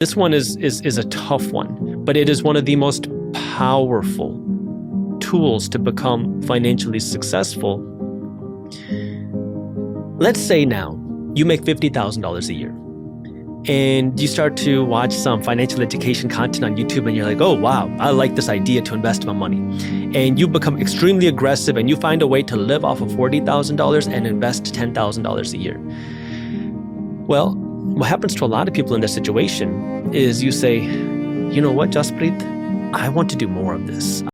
This one is a tough one, but it is one of the most powerful tools to become financially successful. Let's say now you make $50,000 a year and you start to watch some financial education content on YouTube and you're like, oh, wow, I like this idea to invest my money. And you become extremely aggressive and you find a way to live off of $40,000 and invest $10,000 a year. Well, what happens to a lot of people in this situation is you say, you know what, Jaspreet, I want to do more of this.